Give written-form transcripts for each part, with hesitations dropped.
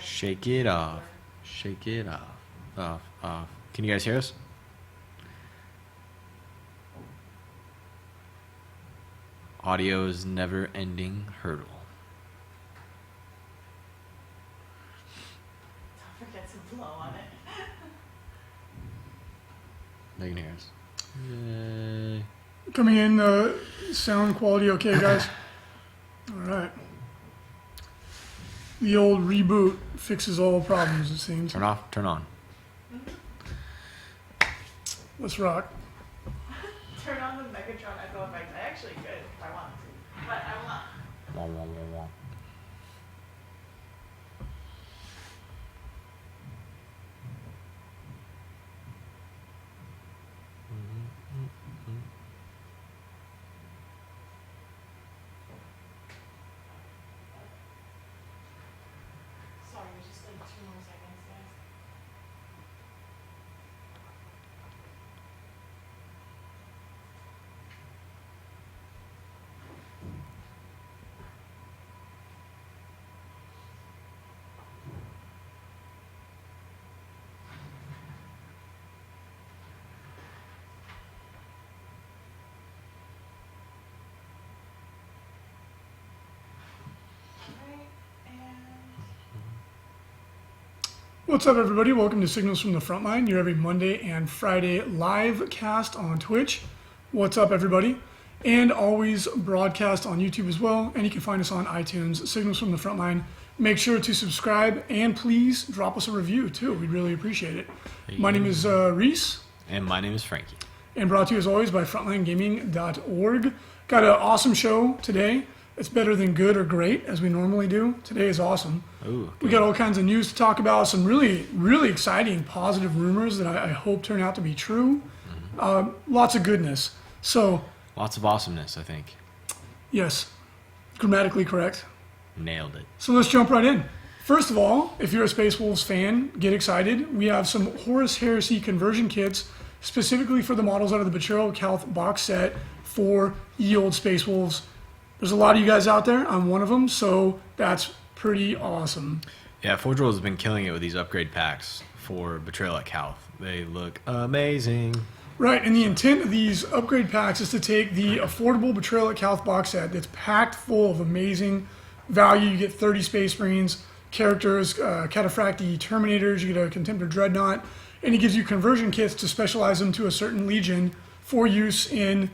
Shake it off. Shake it off. Off. Can you guys hear us? Audio's never-ending hurdle. Don't forget to blow on it. They can hear us. Yay. Coming in, sound quality okay, guys? All right. The old reboot fixes all problems, it seems. Turn off, turn on. Let's rock. Turn on the Megatron echo effect. I actually could if I wanted to, but I will not. Wah, wah, wah, wah. Sorry, it was just like 2 more seconds, guys. Right, and What's up, everybody? Welcome to Signals from the Frontline, your every Monday and Friday live cast on Twitch. What's up, everybody? And always broadcast on YouTube as well. And you can find us on iTunes, Signals from the Frontline. Make sure to subscribe and please drop us a review too. We'd really appreciate it. My name is Reese. And my name is Frankie. And brought to you as always by frontlinegaming.org. Got an awesome show today. It's better than good or great, as we normally do. Today is awesome. Ooh, We got all kinds of news to talk about, some really, really exciting positive rumors that I hope turn out to be true. Lots of goodness. So, lots of awesomeness, I think. yes, grammatically correct. Nailed it. So let's jump right in. First of all, if you're a Space Wolves fan, get excited. We have some Horus Heresy conversion kits specifically for the models out of the Betrayal of Calth box set for ye old Space Wolves. There's a lot of you guys out there. I'm one of them, so that's pretty awesome. Yeah, Forge World has been killing it with these upgrade packs for Betrayal at Calth. They look amazing. Right, and the intent of these upgrade packs is to take the affordable Betrayal at Calth box set that's packed full of amazing value. You get 30 Space Marines, characters, Cataphracti Terminators, you get a Contemptor Dreadnought, and it gives you conversion kits to specialize them to a certain legion for use in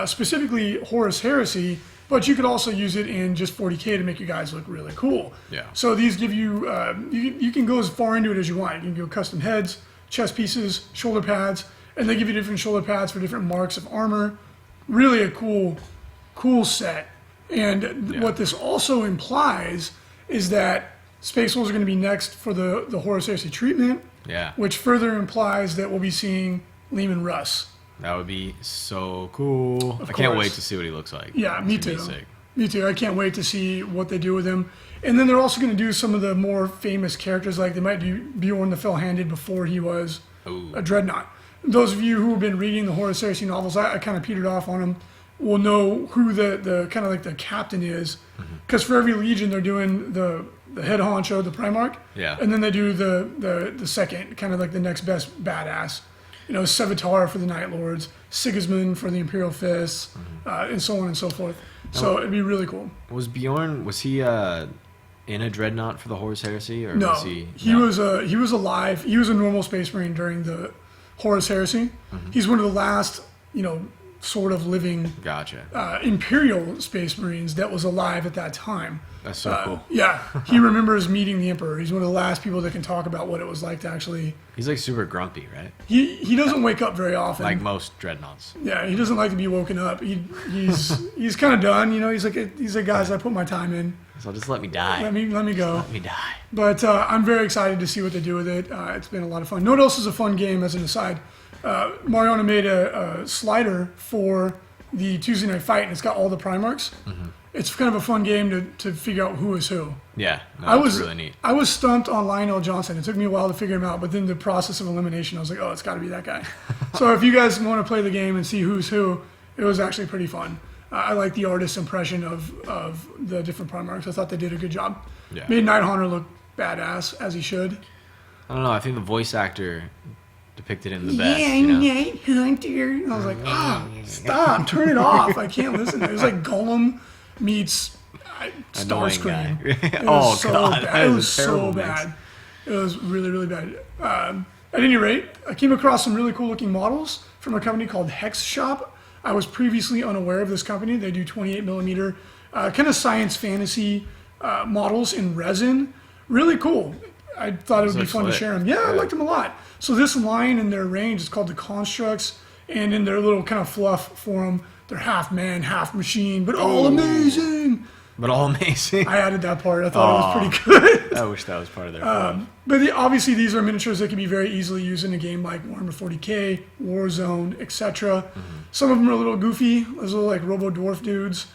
specifically Horus Heresy, but you could also use it in just 40k to make you guys look really cool. Yeah. So these give you, you can go as far into it as you want. You can go custom heads, chest pieces, shoulder pads, and they give you different shoulder pads for different marks of armor. Really a cool set. And what this also implies is that Space Wolves are going to be next for the Horus Heresy treatment, Yeah. which further implies that we'll be seeing Lehman Russ. That would be so cool. Of I can't course. wait to see what he looks like. Yeah, me It's gonna too. be sick. Me too. I can't wait to see what they do with him. And then they're also going to do some of the more famous characters, like they might do Bjorn the Fell-Handed before he was Ooh. a Dreadnought. Those of you who have been reading the Horus Heresy novels, I kind of petered off on them, will know who the kind of like the captain is. Because for every legion, they're doing the head honcho, the Primarch. Yeah. And then they do the second, kind of like the next best badass. You know, Sevatar for the Night Lords, Sigismund for the Imperial Fists, and so on and so forth. So it'd be really cool. Was he in a dreadnought for the Horus Heresy? Or No, was he was alive. He was a normal Space Marine during the Horus Heresy. He's one of the last, sort of living Gotcha. Imperial Space Marines that was alive at that time. That's so cool. Yeah, he remembers meeting the Emperor. He's one of the last people that can talk about what it was like to actually. He's like super grumpy, right? He doesn't wake up very often. Like most dreadnoughts. Yeah, he doesn't like to be woken up. He's kind of done. He's like guys, I put my time in. So just let me die. Let me go. Let me die. But I'm very excited to see what they do with it. It's been a lot of fun. You know what else is a fun game, as an aside? Mariana made a slider for the Tuesday Night Fight, and it's got all the Primarchs. It's kind of a fun game to figure out who is who. Yeah, no, I that's was really neat. I was stumped on Lionel Johnson. It took me a while to figure him out, but then the process of elimination, I was like, oh, it's got to be that guy. So if you guys want to play the game and see who's who, it was actually pretty fun. I like the artist's impression of the different Primarchs. I thought they did a good job. Yeah. Made Nighthaunt look badass, as he should. I don't know. I think the voice actor depicted him the best. You know? Nighthunter. And I was like, stop, turn it off. I can't listen. It was like Gollum meets Starscream. It was so bad. It was so bad. It was really, really bad. At any rate, I came across some really cool looking models from a company called Hex Shop. I was previously unaware of this company. They do 28 millimeter, kind of science fantasy models in resin. Really cool. I thought it would be fun to share them. Yeah, I liked them a lot. So this line in their range is called the Constructs, and in their little kind of fluff form, they're half man, half machine, but all amazing. But all amazing. I added that part. I thought it was pretty good. I wish that was part of their But obviously, these are miniatures that can be very easily used in a game like Warhammer 40k, Warzone, etc. Some of them are a little goofy. Those little like Robo Dwarf dudes.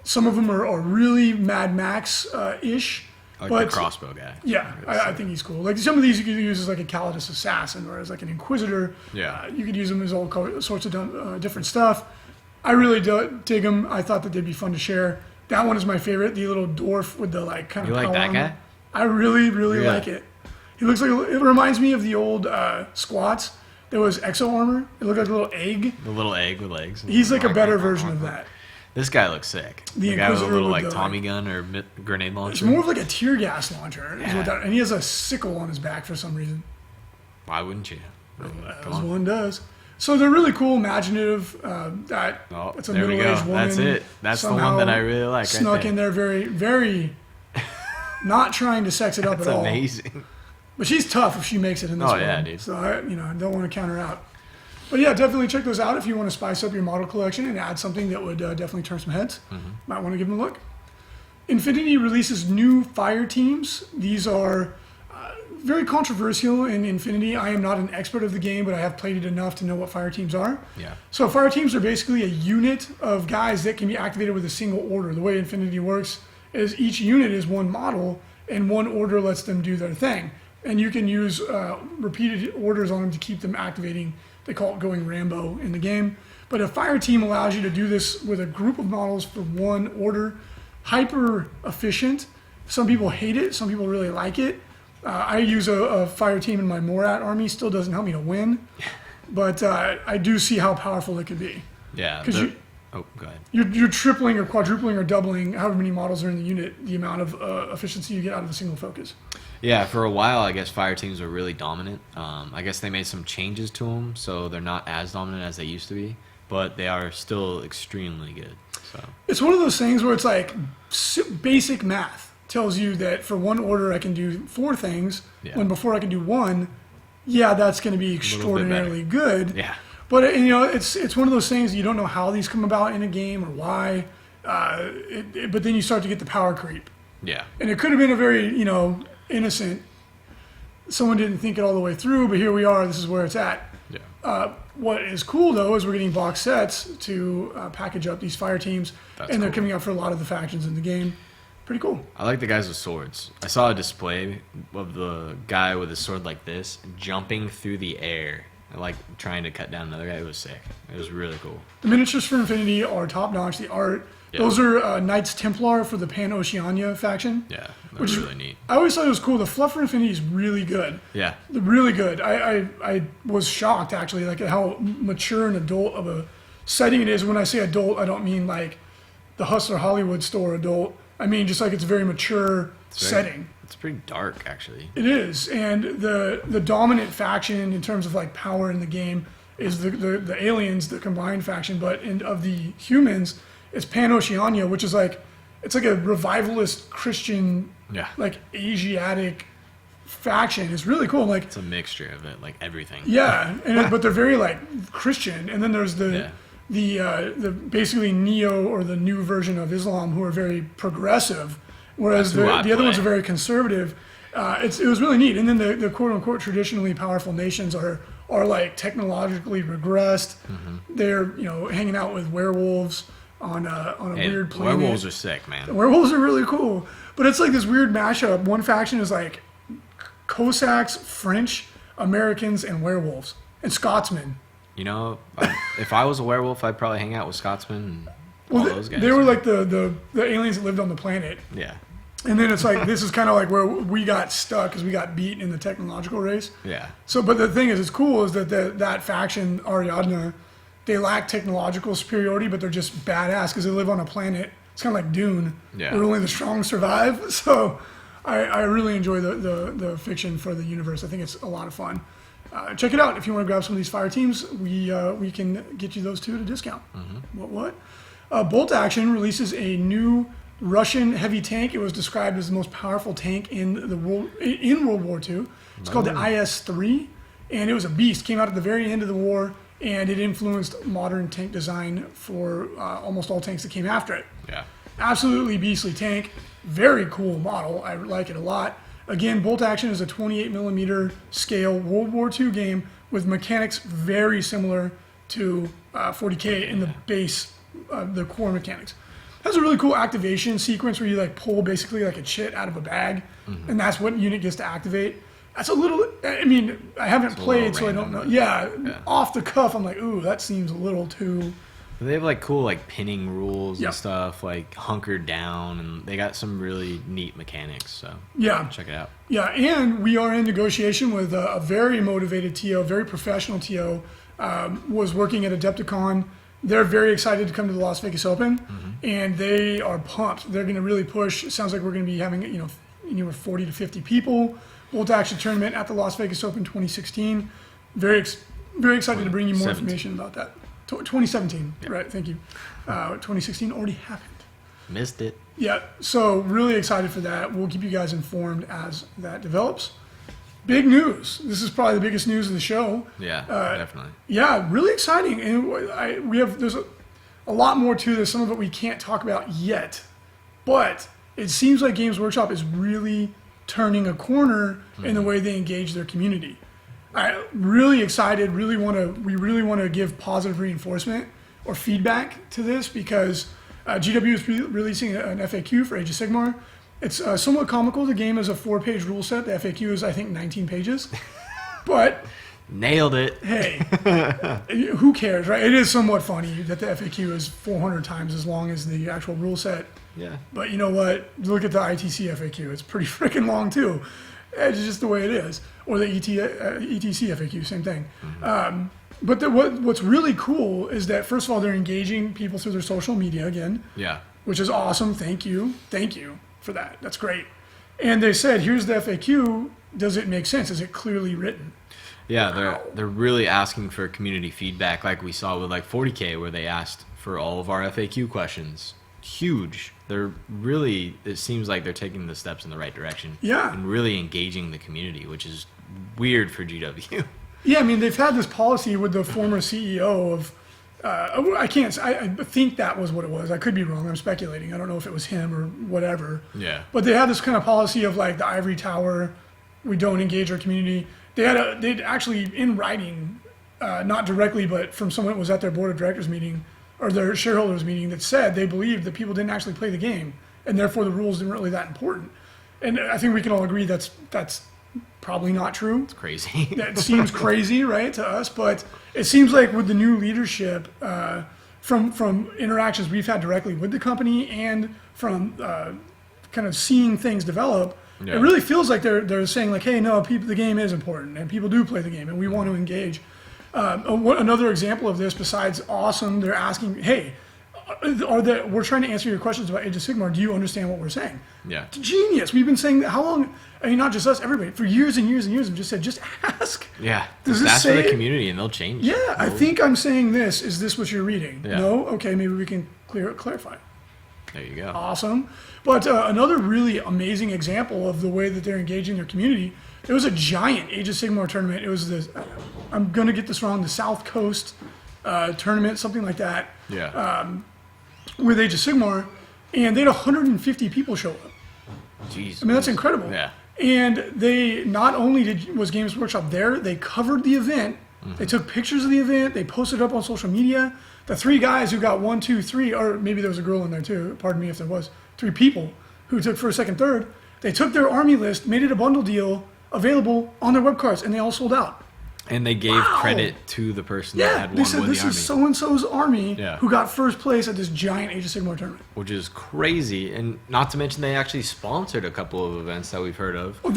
Some of them are really Mad Max-ish. Like the crossbow guy. Yeah, I think he's cool. Like some of these you could use as like a Calidus assassin or as like an Inquisitor. Yeah. You could use them as all sorts of different stuff. I really dig them. I thought that they'd be fun to share. That one is my favorite. The little dwarf with the like kind of. You like that guy? I really, really like it. He looks like it reminds me of the old squats. There was exo armor. It looked like a little egg. The little egg with legs. He's like a better version of that. This guy looks sick. The guy with a Inquisitor little with like the, Tommy gun or grenade launcher. It's more of like a tear gas launcher. Is Yeah. what that, and he has a sickle on his back for some reason. Why wouldn't you? As one does. So they're really cool, imaginative. It's a there we go. middle-aged woman. That's it. That's the one that I really like. Snuck in there, very, very, not trying to sex it up That's at all. amazing. But she's tough if she makes it in this one. Yeah, dude. So I don't want to count her out. But yeah, definitely check those out if you want to spice up your model collection and add something that would definitely turn some heads. Might want to give them a look. Infinity releases new fire teams. These are very controversial in Infinity. I am not an expert of the game, but I have played it enough to know what fire teams are. Yeah. So fire teams are basically a unit of guys that can be activated with a single order. The way Infinity works is each unit is one model, and one order lets them do their thing. And you can use repeated orders on them to keep them activating. They call it going Rambo in the game. But a fire team allows you to do this with a group of models for one order. Hyper efficient. Some people hate it. Some people really like it. I use a fire team in my Morat army. Still doesn't help me to win. But I do see how powerful it can be. Yeah. Because go ahead. you're tripling or quadrupling or doubling however many models are in the unit, the amount of efficiency you get out of a single focus. Yeah, for a while, I guess fire teams were really dominant. I guess they made some changes to them, so they're not as dominant as they used to be, but they are still extremely good. So It's one of those things where it's like basic math tells you that for one order I can do 4 things, when before I can do 1. Yeah, that's going to be extraordinarily good. yeah. But it's one of those things you don't know how these come about in a game or why. But then you start to get the power creep. Yeah. And it could have been a very, innocent. Someone didn't think it all the way through, but here we are. This is where it's at. Yeah. What is cool though is we're getting box sets to package up these fire teams, and they're coming out for a lot of the factions in the game. Pretty cool. I like the guys with swords. I saw a display of the guy with a sword like this jumping through the air, like trying to cut down another guy. It was sick. It was really cool. The miniatures for Infinity are top notch. The art. Yeah. Those are Knights Templar for the Pan-Oceania faction. Yeah, which is really neat. I always thought it was cool. The fluff for Infinity is really good. Yeah. Really good. I was shocked, actually, like how mature and adult of a setting it is. When I say adult, I don't mean like the Hustler Hollywood store adult. I mean just like it's a very mature setting. It's pretty dark, actually. It is. And the dominant faction in terms of like power in the game is the aliens, the combined faction. But of the humans, it's Pan-Oceania, which is like, it's like a revivalist Christian, like Asiatic faction. It's really cool. Like it's a mixture of it, like everything. Yeah, but they're very like Christian. And then there's the basically neo or the new version of Islam who are very progressive, whereas the other ones are very conservative. It was really neat. And then the quote unquote traditionally powerful nations are like technologically regressed. They're hanging out with werewolves on a weird planet. Werewolves are sick, man. The werewolves are really cool, but it's like this weird mashup. One faction is like Cossacks, French, Americans, and werewolves, and Scotsmen. If I was a werewolf, I'd probably hang out with Scotsmen. Well, all those guys. they were like the aliens that lived on the planet. Yeah. And then it's like, this is kind of like where we got stuck because we got beat in the technological race. Yeah. So, but the thing is, it's cool is that that faction, Ariadne, they lack technological superiority, but they're just badass because they live on a planet. It's kind of like Dune, Yeah. where only the strong survive. So I really enjoy the fiction for the universe. I think it's a lot of fun. Check it out. If you want to grab some of these fire teams, we can get you those two at a discount. What? Bolt Action releases a new Russian heavy tank. It was described as the most powerful tank in World War II. It's called the IS-3, and it was a beast. Came out at the very end of the war, and it influenced modern tank design for almost all tanks that came after it. Yeah. Absolutely beastly tank. Very cool model. I like it a lot. Again, Bolt Action is a 28mm scale World War II game with mechanics very similar to 40K in the base, the core mechanics. Has a really cool activation sequence where you like pull basically like a chit out of a bag, and that's what unit gets to activate. That's a little. I mean, I haven't played, so I don't know. Yeah, off the cuff, I'm like, ooh, that seems a little too. They have like cool like pinning rules Yep. and stuff, like hunkered down, and they got some really neat mechanics. So Yeah, check it out. yeah, and we are in negotiation with a very motivated TO, very professional TO, was working at Adepticon. They're very excited to come to the Las Vegas Open, and they are pumped. They're going to really push. It sounds like we're going to be having anywhere 40 to 50 people. Bolt Action tournament at the Las Vegas Open 2016. Very excited to bring you more 17. information about that. 2017, right? Thank you. 2016 already happened. Missed it. Yeah, so really excited for that. We'll keep you guys informed as that develops. Big news. This is probably the biggest news of the show. Yeah, definitely. Yeah, really exciting. And there's a lot more to this. Some of it we can't talk about yet. But it seems like Games Workshop is really turning a corner in the way they engage their community. I'm really excited. We really want to give positive reinforcement or feedback to this because GW is releasing an FAQ for Age of Sigmar. It's somewhat comical. The game is a 4-page rule set. The FAQ is, I think, 19 pages. But Nailed it. hey, who cares, right? It is somewhat funny that the FAQ is 400 times as long as the actual rule set. Yeah. But you know what? Look at the ITC FAQ. It's pretty freaking long, too. It's just the way it is. Or the ETC FAQ, same thing. But what's really cool is that, first of all, they're engaging people through their social media again. Yeah. Which is awesome. Thank you for that. That's great. And they said, here's the FAQ. Does it make sense? Is it clearly written? Yeah, they're really asking for community feedback, like we saw with like 40K, where they asked for all of our FAQ questions. Huge. They're really. It seems like they're taking the steps in the right direction. Yeah. And really engaging the community, which is weird for GW. Yeah, I mean, they've had this policy with the former CEO of, I think that was what it was. I could be wrong. I'm speculating. I don't know if it was him or whatever. Yeah. But they had this kind of policy of like the ivory tower. We don't engage our community. They'd actually in writing, not directly, but from someone that was at their board of directors meeting or their shareholders meeting that said they believed that people didn't actually play the game and therefore the rules didn't really that important. And I think we can all agree that's probably not true. It's crazy. That seems crazy, right, to us, but it seems like with the new leadership, from interactions we've had directly with the company and from kind of seeing things develop, Yeah. it really feels like they're saying like, hey, no, the game is important and people do play the game and we want to engage. Another example of this, besides awesome, they're asking, hey, we're trying to answer your questions about Age of Sigmar. Do you understand what we're saying? Yeah. Genius. We've been saying that how long? I mean, not just us, everybody, for years and years and years. Have just said, just ask. Yeah. Does this That's say for the it? community, and they'll change. Yeah, I think I'm saying this. Is this what you're reading? Yeah. No? Okay, maybe we can clarify. There you go. Awesome. But another really amazing example of the way that they're engaging their community, there was a giant Age of Sigmar tournament. It was I'm going to get this wrong, the South Coast tournament, something like that, Yeah. with Age of Sigmar, and they had 150 people show up. Jeez. I mean, that's incredible. Yeah. And they not only was Games Workshop there, they covered the event. They took pictures of the event. They posted it up on social media. The 3 guys who got 1, 2, 3, or maybe there was a girl in there too. Pardon me if there was 3 people who took first, second, third. They took their army list, made it a bundle deal available on their web cards, and they all sold out. And they gave credit to the person that Yeah, had they won said with this the army. is so-and-so's army Yeah. who got first place at this giant Age of Sigmar tournament. Which is crazy, and not to mention they actually sponsored a couple of events that we've heard of. Oh,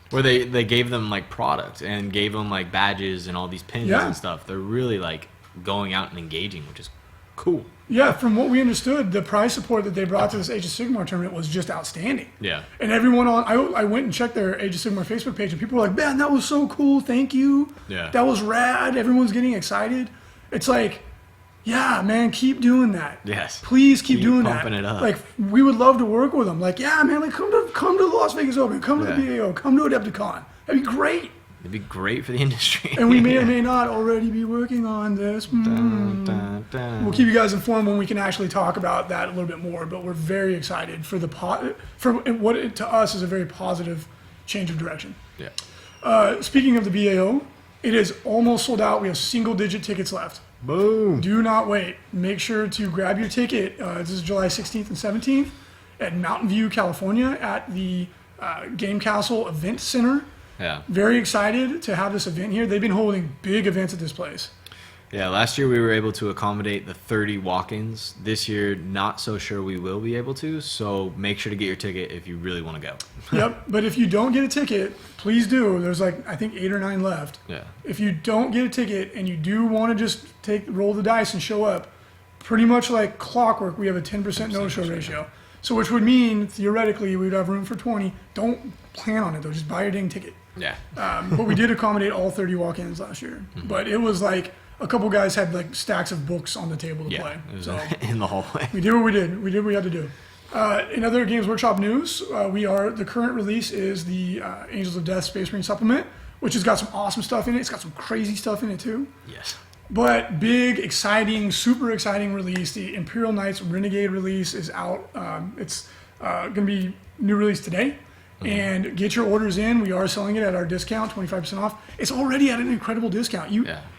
Where they gave them like product and gave them like badges and all these pins Yeah. and stuff. They're really like going out and engaging, which is cool. Yeah, from what we understood, the prize support that they brought to this Age of Sigmar tournament was just outstanding. Yeah. And everyone I went and checked their Age of Sigmar Facebook page, and people were like, man, that was so cool, thank you. Yeah. That was rad, everyone's getting excited. It's like, yeah, man, keep doing that. Yes. Please keep doing that. pumping it up. Like, we would love to work with them. Like, yeah, man, like come to the Las Vegas Open, come to Yeah. the BAO, come to Adepticon. That'd be great. It'd be great for the industry. And we may or may not already be working on this. Dun, dun, dun. We'll keep you guys informed when we can actually talk about that a little bit more. But we're very excited for for what it, to us is a very positive change of direction. Yeah. Speaking of the BAO, it is almost sold out. We have single-digit tickets left. Boom. Do not wait. Make sure to grab your ticket. This is July 16th and 17th at Mountain View, California, at the Game Castle Event Center. Yeah. Very excited to have this event here. They've been holding big events at this place. Yeah, last year we were able to accommodate the 30 walk-ins. This year, not so sure we will be able to, so make sure to get your ticket if you really want to go. Yep, but if you don't get a ticket, please do. There's like, I think 8 or 9 left. Yeah. If you don't get a ticket and you do want to just roll the dice and show up, pretty much like clockwork, we have a 10% no-show ratio. So which would mean, theoretically, we would have room for 20. Don't plan on it, though. Just buy your dang ticket. Yeah. But we did accommodate all 30 walk-ins last year. Mm-hmm. But it was like a couple guys had like stacks of books on the table to play. It was So in the hallway. we did what we did. We did what we had to do. In other Games Workshop news, the current release is the Angels of Death Space Marine supplement, which has got some awesome stuff in it. It's got some crazy stuff in it too. Yes. But big, exciting, super exciting release. The Imperial Knights Renegade release is out. It's going to be new release today. And get your orders in. We are selling it at our discount, 25% off. It's already at an incredible discount.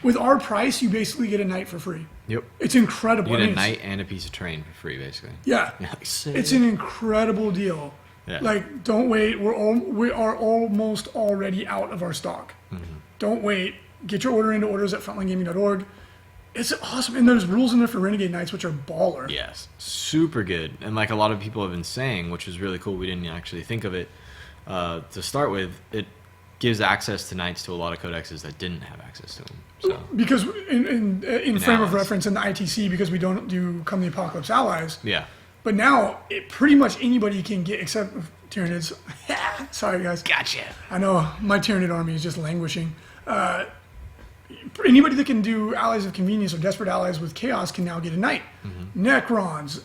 With our price, you basically get a night for free. Yep. It's incredible. You I get mean, a night and a piece of terrain for free, basically. Yeah. It's an incredible deal. Yeah. Like, don't wait. We are almost already out of our stock. Don't wait. Get your order into orders at frontlinegaming.org. It's awesome. And there's rules in there for Renegade Knights, which are baller. Yes. Super good. And like a lot of people have been saying, which is really cool, we didn't actually think of it. To start with, it gives access to knights to a lot of codexes that didn't have access to them. So Because in frame of allies. reference in the ITC, because we don't do Come the Apocalypse allies. yeah, But now, pretty much anybody can get, except Tyranids. Sorry, guys. gotcha. I know, my Tyranid army is just languishing. Anybody that can do Allies of Convenience or Desperate Allies with Chaos can now get a knight. Necrons,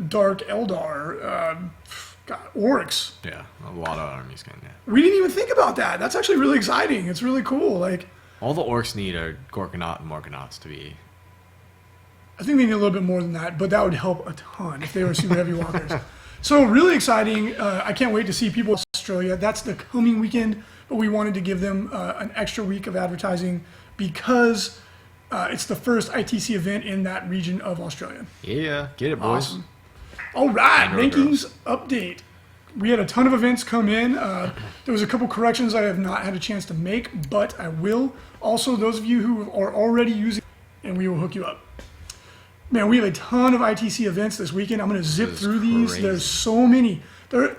Dark Eldar, Orcs. Yeah, a lot of armies can. Yeah, We didn't even think about that. That's actually really exciting. It's really cool. Like, all the orcs need are Gorkanaut and Morkanauts to be. I think they need a little bit more than that, but that would help a ton if they were super heavy walkers. So really exciting. I can't wait to see people in Australia. That's the coming weekend, but we wanted to give them an extra week of advertising because it's the first ITC event in that region of Australia. Yeah, get it, boys. Awesome. All right, And rankings update. We had a ton of events come in. There was a couple corrections I have not had a chance to make, but I will. Also, those of you who are already using, and we will hook you up. Man, we have a ton of ITC events this weekend. I'm going to zip through these. crazy. There's so many. This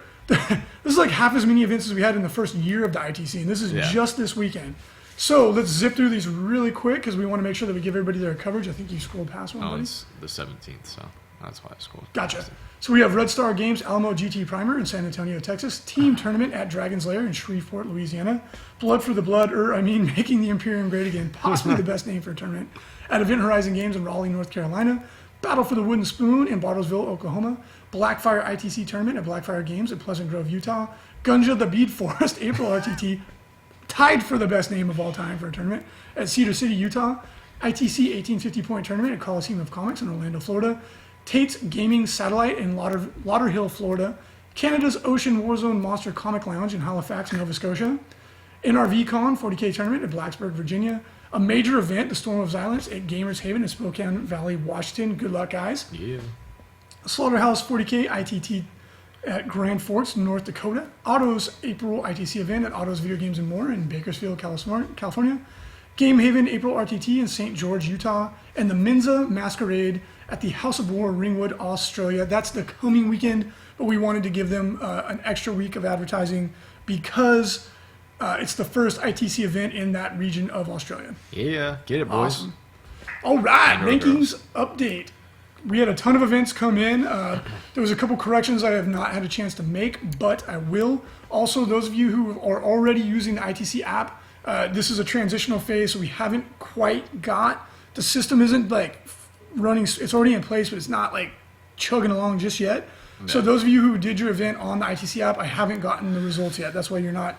is like half as many events as we had in the first year of the ITC, and this is just this weekend. So let's zip through these really quick because we want to make sure that we give everybody their coverage. I think you scrolled past one, Oh, buddy. it's the 17th, so that's why I scrolled. Gotcha. So we have Red Star Games Alamo GT Primer in San Antonio, Texas. Team Tournament at Dragon's Lair in Shreveport, Louisiana. Blood for the Blood, making the Imperium great again. Possibly the best name for a tournament. At Event Horizon Games in Raleigh, North Carolina. Battle for the Wooden Spoon in Bartlesville, Oklahoma. Blackfire ITC Tournament at Blackfire Games in Pleasant Grove, Utah. Gunja the Bead Forest April RTT, tied for the best name of all time for a tournament, at Cedar City, Utah. ITC 1850 Point Tournament at Coliseum of Comics in Orlando, Florida. Tate's Gaming Satellite in Lauderhill, Florida. Canada's Ocean Warzone Monster Comic Lounge in Halifax, Nova Scotia. NRVCon 40K Tournament at Blacksburg, Virginia. A major event, the Storm of Silence at Gamers Haven in Spokane Valley, Washington. Good luck, guys. Yeah. Slaughterhouse 40K ITT at Grand Forks, North Dakota. Auto's April ITC event at Auto's Video Games and More in Bakersfield, California. Game Haven April RTT in St. George, Utah. And the Mensa Masquerade at the House of War, Ringwood, Australia. That's the coming weekend, but we wanted to give them an extra week of advertising because it's the first ITC event in that region of Australia. Yeah, get it, boys. Awesome. All right, And rankings update. We had a ton of events come in. There was a couple corrections I have not had a chance to make, but I will. Also, those of you who are already using the ITC app, this is a transitional phase, so we haven't quite got, the system isn't like running, it's already in place, but it's not like chugging along just yet. No. So those of you who did your event on the ITC app, I haven't gotten the results yet. That's why you're not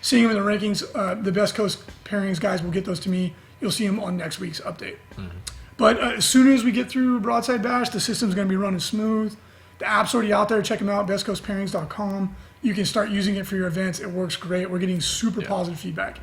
seeing them in the rankings. The Best Coast pairings guys will get those to me. You'll see them on next week's update. Mm-hmm. But as soon as we get through Broadside Bash, the system's going to be running smooth. The app's already out there. Check them out, bestcoastpairings.com. You can start using it for your events. It works great. We're getting super positive feedback.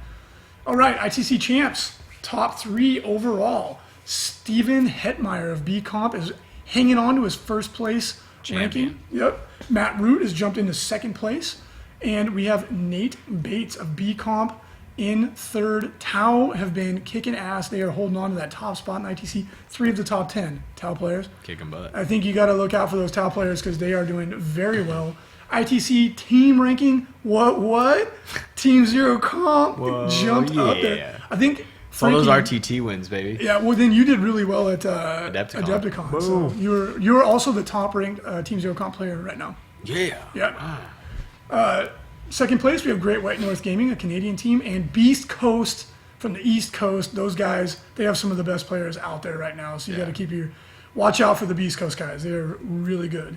All right, ITC champs, top 3 overall. Steven Hetmeyer of B Comp is hanging on to his first place ranking. Yep. Matt Root has jumped into second place. And we have Nate Bates of B Comp in third. Tau have been kicking ass. They are holding on to that top spot in ITC. 3 of the top 10 Tau players. Kicking butt. I think you got to look out for those Tau players because they are doing very well. ITC team ranking. What? Team Zero Comp jumped up there. I think. It's all those RTT wins, baby. Yeah, well then you did really well at Adepticon. So you're also the top ranked Team Zero Comp player right now. Yeah. Yeah. Second place, we have Great White North Gaming, a Canadian team, and Beast Coast from the East Coast. Those guys, they have some of the best players out there right now. So you got to watch out for the Beast Coast guys. They're really good.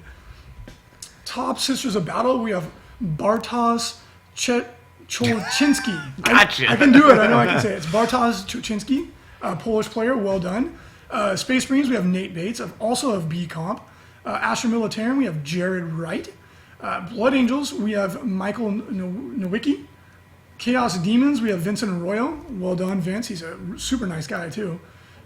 Top Sisters of Battle, we have Bartosz Cholczynski. Gotcha. I can do it. I know I can say it. It's Bartosz Cholczynski, a Polish player. Well done. Space Marines, we have Nate Bates, also of B Comp. Astra Militarum, we have Jared Wright. Blood Angels, we have Michael Nowicki. Chaos Demons, we have Vincent Arroyo. Well done, Vince. He's a super nice guy, too.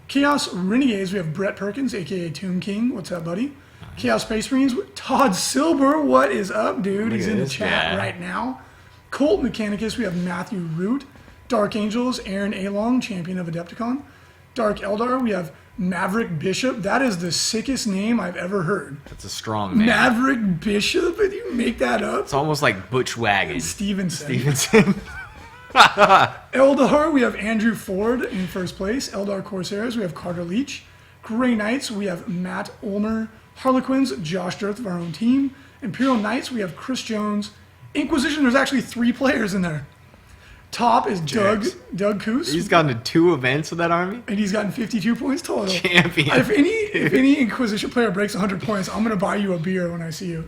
Chaos Renegades, we have Brett Perkins, a.k.a. Tomb King. What's up, buddy? Chaos Space Marines, Todd Silber. What is up, dude? He's in the chat right now. Colt Mechanicus, we have Matthew Root. Dark Angels, Aaron Along, champion of Adepticon. Dark Eldar, we have Maverick Bishop. That is the sickest name I've ever heard. That's a strong name. Maverick Bishop? Did you make that up? It's almost like Butch Wagon. Stevenson. Eldar, we have Andrew Ford in first place. Eldar Corsairs, we have Carter Leach. Grey Knights, we have Matt Ulmer. Harlequins, Josh Dirth of our own team. Imperial Knights, we have Chris Jones. Inquisition, there's actually 3 players in there. Top is Doug Coos. He's gotten to 2 events with that army. And he's gotten 52 points total. Champion. If any Inquisition player breaks 100 points, I'm going to buy you a beer when I see you.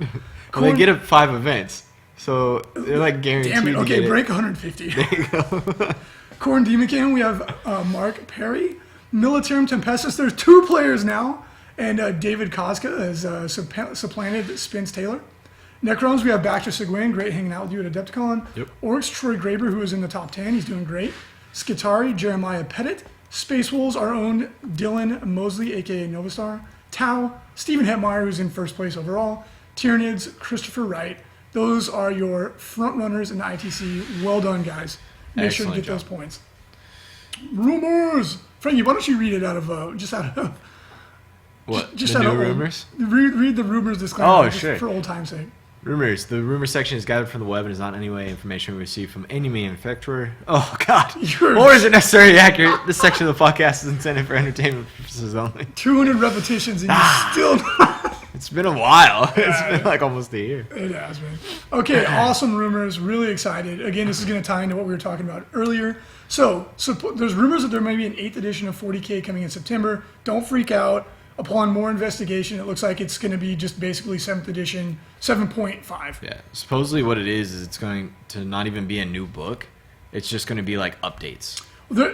Well, they get up 5 events. So they're like guaranteed. Damn it. To Okay, get break 150. There you go. Corn Demon, we have Mark Perry. Militarum Tempestus, there's 2 players now. And David Koska has supplanted Spence Taylor. Necrons, we have Baxter Seguin, great hanging out with you at Adepticon. Yep. Orcs, Troy Graber, who is in the top 10, he's doing great. Skitari, Jeremiah Pettit. Space Wolves, our own Dylan Mosley, a.k.a. Novastar. Tau, Stephen Hetmeyer, who's in first place overall. Tyranids, Christopher Wright. Those are your front runners in the ITC. Well done, guys. Make sure to get those points. Rumors! Frankie, why don't you read it out of what? Just the out new of rumors? Read the rumors disclaimer sure. For old time's sake. Rumors. The rumor section is gathered from the web and is not in any way information we receive from any manufacturer. Oh, God. Or is it necessarily accurate? This section of the podcast is intended for entertainment purposes only. 200 repetitions and you still not. It's been a while. It's been like almost a year. It has been. Okay, awesome rumors. Really excited. Again, this is going to tie into what we were talking about earlier. So there's rumors that there may be an 8th edition of 40K coming in September. Don't freak out. Upon more investigation, it looks like it's going to be just basically 7th edition, 7.5. Yeah. Supposedly what it is it's going to not even be a new book. It's just going to be like updates.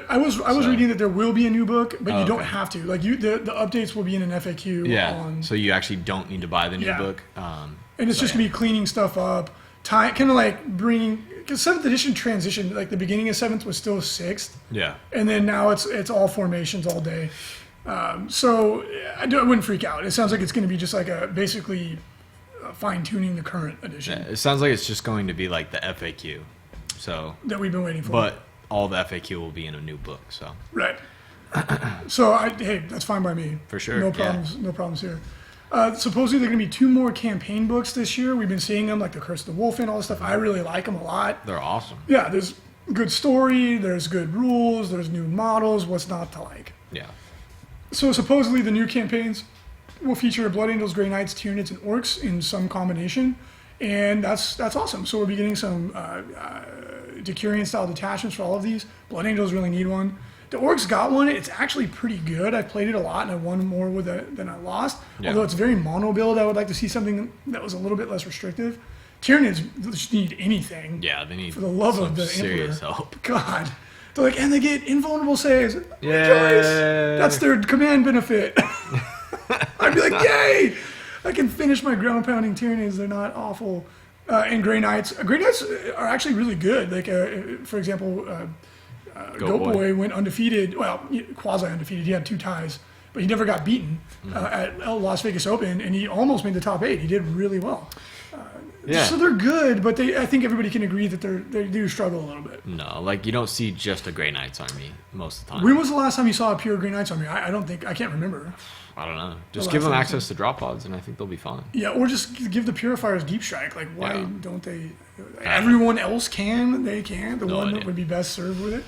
I was reading that there will be a new book, but you don't have to. Like the updates will be in an FAQ. Yeah. So you actually don't need to buy the new book. And it's just going to be cleaning stuff up, kind of like bringing, because 7th edition transition, like the beginning of 7th was still 6th. Yeah. And then now it's all formations all day. So I wouldn't freak out. It sounds like it's going to be just like basically fine tuning the current edition Yeah, it sounds like it's just going to be like the FAQ. So, that we've been waiting for. but all the FAQ will be in a new book. So, Right. So hey, that's fine by me. For sure, No yeah. problems. No problems here. Supposedly there are going to be 2 more campaign books this year. We've been seeing them, like the Curse of the Wolf and all this stuff. I really like them a lot. they're awesome. Yeah, there's good story, there's good rules, there's new models. What's not to like? Yeah. So supposedly the new campaigns will feature Blood Angels, Grey Knights, Tyranids, and Orcs in some combination, and that's awesome. So we'll be getting some Decurion style detachments for all of these. Blood Angels really need one. The Orcs got one. It's actually pretty good. I played it a lot, and I won more with it than I lost. Yeah. Although it's very mono build, I would like to see something that was a little bit less restrictive. Tyranids just need anything. Yeah, they need For the love some of the serious Emperor. help. God. They're like, and they get invulnerable saves. Yeah. Rejoice! That's their command benefit. I'd be like, yay! I can finish my ground pounding Tyranids. They're not awful. And Grey Knights. Grey Knights are actually really good. Like, for example, Goat Boy went undefeated. Well, quasi undefeated. He had 2 ties, but he never got beaten at Las Vegas Open, and he almost made the top 8. He did really well. Yeah. So they're good, but I think everybody can agree that they do struggle a little bit. No, like you don't see just a Grey Knights army most of the time. When was the last time you saw a pure Grey Knights army? I can't remember. I don't know. Just last give them time I access to drop pods, and I think they'll be fine. Yeah, or just give the Purifiers Deep Strike. Like, why Yeah. don't they? Everyone else can. They can. The No one that idea. would be best served with it.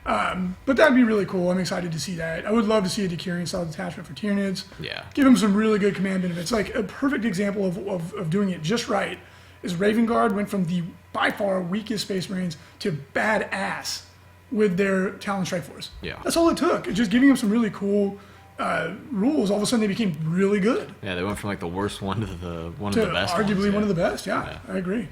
But that'd be really cool. I'm excited to see that. I would love to see a Decurion style detachment for Tyranids. Yeah. Give them some really good command benefits. Like a perfect example of doing it just right is Raven Guard went from the by far weakest Space Marines to badass with their Talon Strike Force. Yeah. That's all it took. Just giving them some really cool rules. All of a sudden they became really good. Yeah, they went from like the worst one to the one To of the best. arguably ones, one of the best. Yeah, I agree.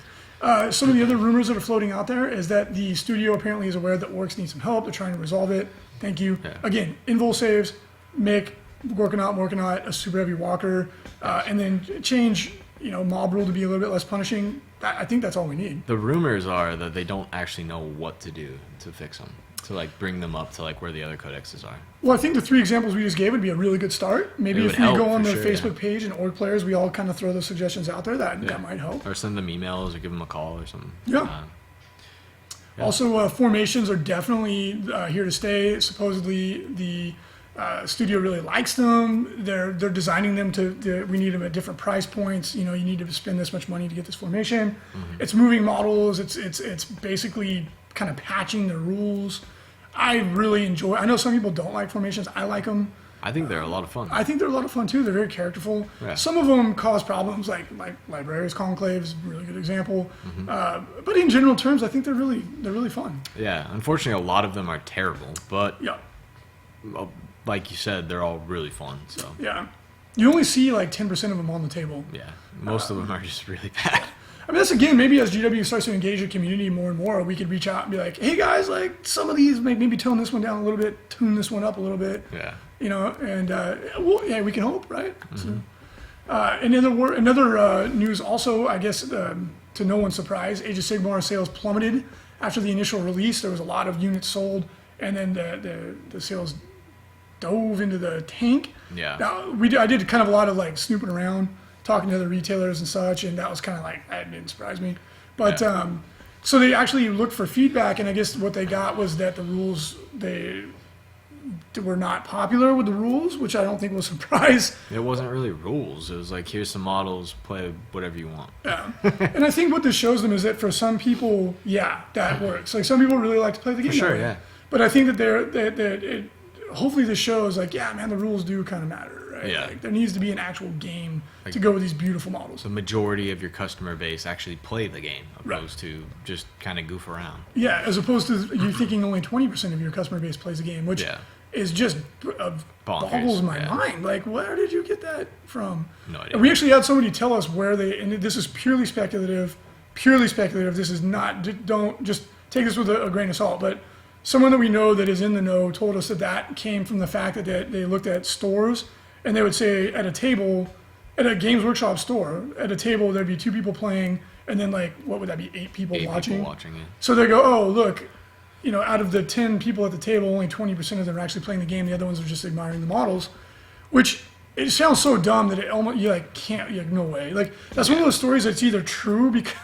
Some of the other rumors that are floating out there is that the studio apparently is aware that Orcs need some help. They're trying to resolve it. Thank you. Yeah. Again, invul saves, make Gorkanaut, a super heavy walker, and then change mob rule to be a little bit less punishing. I think that's all we need. The rumors are that they don't actually know what to do to fix them, to like bring them up to like where the other codexes are. Well, I think the 3 examples we just gave would be a really good start. Maybe It if would we help, go on for the sure, Facebook page and Org players, we all kind of throw those suggestions out there. That might help. Or send them emails or give them a call or something. Yeah. Yeah. Also, formations are definitely here to stay. Supposedly, the studio really likes them. They're designing them to. We need them at different price points. You need to spend this much money to get this formation. Mm-hmm. It's moving models. It's basically kind of patching the rules. I really enjoy. I know some people don't like formations. I like them. I think they're a lot of fun. I think they're a lot of fun too. They're very characterful. Yeah. Some of them cause problems, like Librarians Conclave is a really good example. Mm-hmm. But in general terms, I think they're really fun. Yeah, unfortunately, a lot of them are terrible, but Yeah, like you said, they're all really fun. So yeah. You only see like 10% of them on the table. yeah, most of them are just really bad. I mean, that's again, maybe as GW starts to engage the community more and more, we could reach out and be like, hey guys, like some of these, maybe tone this one down a little bit, tune this one up a little bit. Yeah. And we can hope, right? So, and another news also, I guess, to no one's surprise, Age of Sigmar sales plummeted after the initial release. There was a lot of units sold, and then the sales dove into the tank. Yeah. Now, I did kind of a lot of like snooping around, talking to the retailers and such, and that was kind of like, that didn't surprise me. But Yeah. so they actually looked for feedback, and I guess what they got was that the rules, they were not popular with the rules, which I don't think was a surprise. It wasn't really rules. It was like, here's some models, play whatever you want. Yeah. And I think what this shows them is that for some people, yeah, that works. Like some people really like to play the game. For sure, that way. yeah. But I think that hopefully this shows like, yeah, man, the rules do kind of matter, right? Yeah. Like there needs to be an actual game to go with these beautiful models. The majority of your customer base actually play the game, Right. opposed to just kind of goof around. Yeah, as opposed to you thinking only 20% of your customer base plays the game, which Yeah. is just Bonkers, boggles my yeah. mind. Like, where did you get that from? No idea. And we actually had somebody tell us where and this is purely speculative. This is not, don't just take this with a grain of salt, but someone that we know that is in the know told us that came from the fact that they looked at stores and they would say at a table, at a Games Workshop store, at a table there'd be 2 people playing and then like, what would that be, 8 people 8 watching? people watching it. So they go, oh, look, out of the 10 people at the table, only 20% of them are actually playing the game. The other ones are just admiring the models, which it sounds so dumb that it almost you like can't. You're like, no way. Like that's one of those stories that's either true because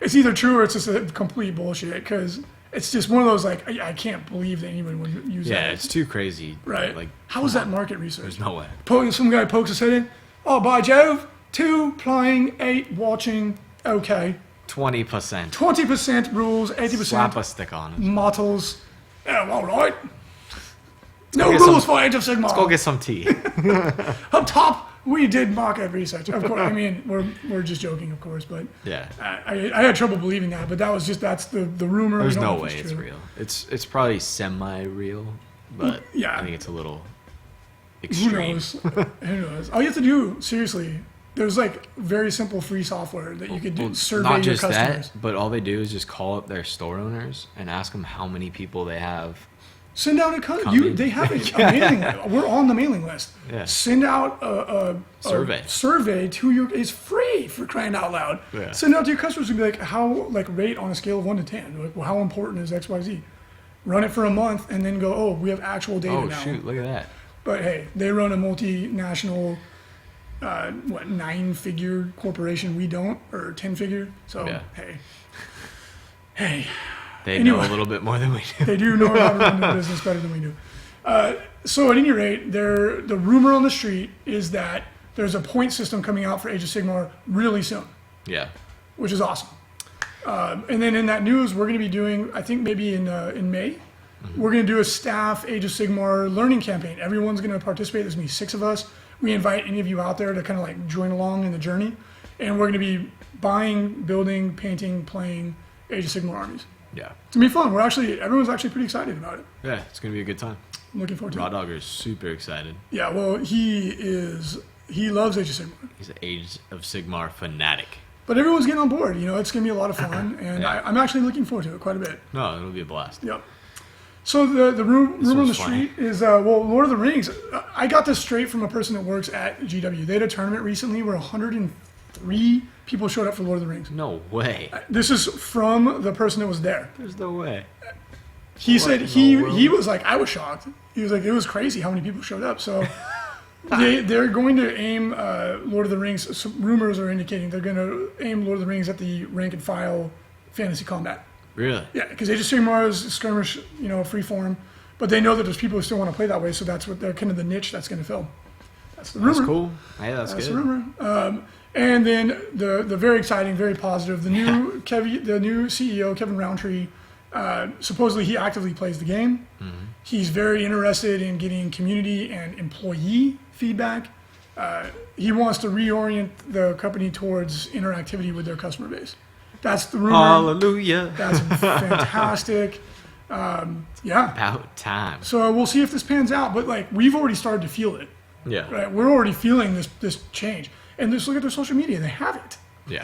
it's either true or it's just a complete bullshit because it's just one of those like I can't believe that anyone would use that. Yeah, it's too crazy. Right. Like, how is that market research? there's no way. Some guy pokes his head in. Oh, by Jove, 2 playing, 8 watching. Okay. 20%. 20% rules, 80% Slap a stick on it. models. Yeah, all right. No get rules some- for Age of Sigmar. Let's go get some tea. Up top, we did market research. Of course, I mean we're just joking, of course, but Yeah. I had trouble believing that. But that's the rumor. There's We don't no know way if it's true. real. It's probably semi-real, but Yeah. I think it's a little Who extreme. knows? Who knows? All you have to do, seriously, there's like very simple free software that you could do, Well, survey not your just customers. that, but all they do is just call up their store owners and ask them how many people they have. Send out a Coming. they have a mailing list. We're on the mailing list. Yeah. Send out a Survey. survey to your. It's free for crying out loud. Yeah. Send out to your customers and be like, how rate on a scale of 1 to 10. Like, well, how important is X, Y, Z? Run it for a month and then go. Oh, we have actual data Oh now. shoot! Look at that. But hey, they run a multinational, 9-figure corporation. We don't, or 10-figure. So Yeah. hey. They Anyway. know a little bit more than we do. They do know how to run their business better than we do. So at any rate, the rumor on the street is that there's a point system coming out for Age of Sigmar really soon, Yeah. which is awesome. And then in that news, we're going to be doing, I think maybe in May, we're going to do a staff Age of Sigmar learning campaign. Everyone's going to participate. There's going to be 6 of us. We invite any of you out there to kind of like join along in the journey. And we're going to be buying, building, painting, playing Age of Sigmar armies. Yeah. It's gonna be fun. Everyone's actually pretty excited about it. Yeah. It's gonna be a good time. I'm looking forward to Raw it. Dogger is super excited. Yeah, well, he loves Age of Sigmar. He's an Age of Sigmar fanatic. But everyone's getting on board. You know, it's gonna be a lot of fun, and Yeah. I'm actually looking forward to it quite a bit. No, it'll be a blast. Yep. So the rumor on the one's funny. street is Lord of the Rings. I got this straight from a person that works at GW. They had a tournament recently where 103 people showed up for Lord of the Rings. No way. This is from the person that was there. There's no way. He What said in the he world? was like, I was shocked. He was like, it was crazy how many people showed up. So they're going to aim Lord of the Rings. Some rumors are indicating they're going to aim Lord of the Rings at the rank and file fantasy combat. Really? Yeah, because Age of Sigmar is skirmish, free form, but they know that there's people who still want to play that way. So that's what they're kind of the niche that's going to fill. That's the rumor. That's cool. Hey, that's That's good. the rumor. And then the very exciting, very positive, the new CEO Kevin Roundtree. Supposedly he actively plays the game. Mm-hmm. He's very interested in getting community and employee feedback. He wants to reorient the company towards interactivity with their customer base. That's the rumor. Hallelujah. That's fantastic. Yeah. About time. So we'll see if this pans out. But like we've already started to feel it. Yeah. Right? We're already feeling this change. And just look at their social media. They have it. Yeah.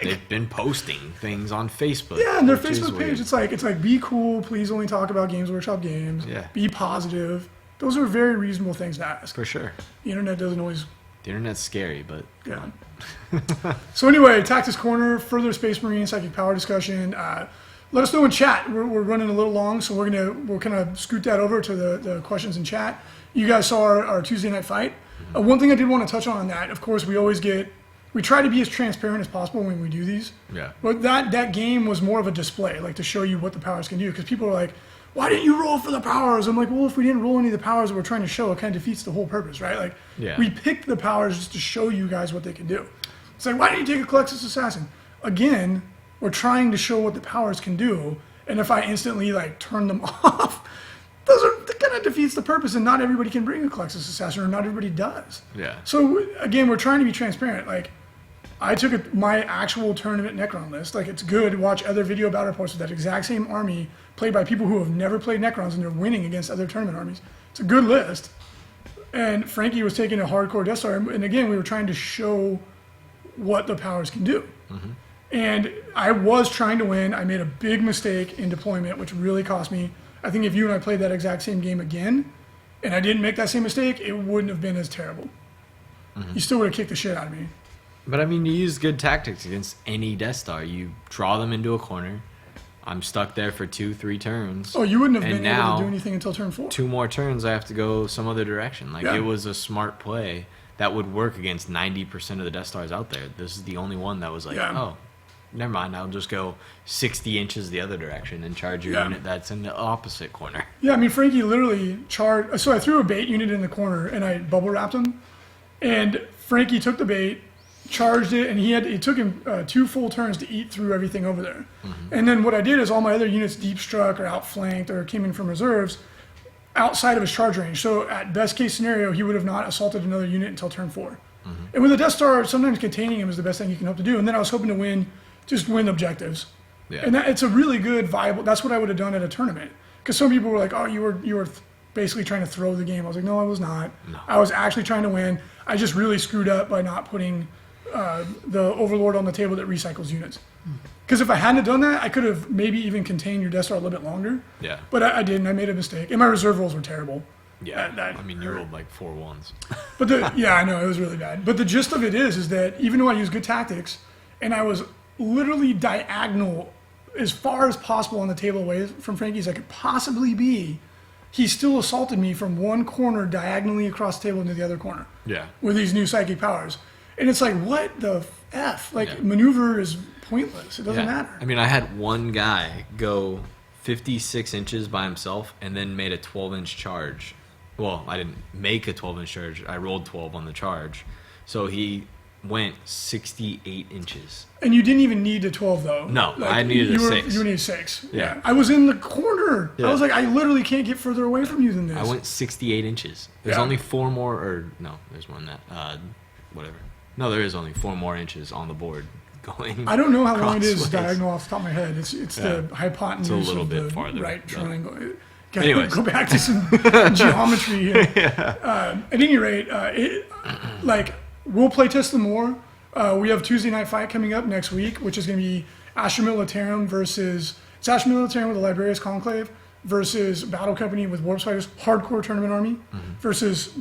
They've been posting things on Facebook. Yeah, and their which is Facebook weird. page, it's like be cool, please only talk about Games Workshop games. Yeah. Be positive. Those are very reasonable things to ask. For sure. The internet doesn't always. The internet's scary, but Yeah. So anyway, Tactics Corner, further Space Marine psychic power discussion. Let us know in chat. We're running a little long, so we'll kind of scoot that over to the questions in chat. You guys saw our Tuesday night fight. One thing I did want to touch on that, of course, we try to be as transparent as possible when we do these. yeah. But that game was more of a display, like to show you what the powers can do. Because people are like, why didn't you roll for the powers? I'm like, well, if we didn't roll any of the powers that we're trying to show, it kind of defeats the whole purpose, right? Like, Yeah. we picked the powers just to show you guys what they can do. It's like, why didn't you take a Colexus Assassin? Again, we're trying to show what the powers can do. And if I instantly turn them off, that kind of defeats the purpose. And not everybody can bring a Colexus Assassin, or not everybody does. Yeah. So again, we're trying to be transparent. Like, I took my actual tournament Necron list. Like, it's good to watch other video battle reports with that exact same army played by people who have never played Necrons, and they're winning against other tournament armies. It's a good list. And Frankie was taking a hardcore Death Star, and again, we were trying to show what the powers can do. And I was trying to win. I made a big mistake in deployment, which really cost me. I think if you and I played that exact same game again, and I didn't make that same mistake, it wouldn't have been as terrible. You still would have kicked the shit out of me. But I mean, you use good tactics against any Death Star. You draw them into a corner. I'm stuck there for 2-3 turns. Oh, you wouldn't have And been able now, to do anything until turn 4. 2 more turns, I have to go some other direction. Like, Yeah. it was a smart play that would work against 90% of the Death Stars out there. This is the only one that was like, oh, never mind, I'll just go 60 inches the other direction and charge your unit that's in the opposite corner. Yeah, I mean, Frankie literally charged. So I threw a bait unit in the corner and I bubble wrapped him. And Frankie took the bait, charged it, and it took him 2 full turns to eat through everything over there. And then what I did is all my other units deep struck or outflanked or came in from reserves outside of his charge range. So at best case scenario, he would have not assaulted another unit until turn 4. And with a Death Star, sometimes containing him is the best thing you can hope to do. And then I was hoping to win objectives. Yeah. And it's a really good, viable, that's what I would have done at a tournament. Because some people were like, oh, you were basically trying to throw the game. I was like, no, I was not. No. I was actually trying to win. I just really screwed up by not putting the Overlord on the table that recycles units. Because if I hadn't done that, I could have maybe even contained your Death Star a little bit longer. Yeah. But I didn't. I made a mistake. And my reserve rolls were terrible. Yeah. I mean, you rolled like 4 ones. But yeah, I know, it was really bad. But the gist of it is that even though I used good tactics, and I was literally diagonal as far as possible on the table away from Frankie as I could possibly be, he still assaulted me from one corner diagonally across the table into the other corner. Yeah. With these new psychic powers. And it's like, what the F? Like, maneuver is pointless. It doesn't matter. I mean, I had one guy go 56 inches by himself and then made a 12-inch charge. Well, I didn't make a 12-inch charge. I rolled 12 on the charge. So he went 68 inches. And you didn't even need a 12, though. No, I needed a 6. You needed 6. Yeah. I was in the corner. Yeah. I was like, I literally can't get further away from you than this. I went 68 inches. There's only 4 more, or no, there's more than that. Whatever. No, there is only 4 more inches on the board going. I don't know how long it is crossways. diagonal off the top of my head. It's the hypotenuse It's a little of bit the farther. right triangle. Anyways. Go back to some geometry here. At any rate, we'll play test them more. We have Tuesday Night Fight coming up next week, which is going to be Astra Militarum versus Astra Militarum with the Liberius Conclave versus Battle Company with Warp Spiders, hardcore tournament army, versus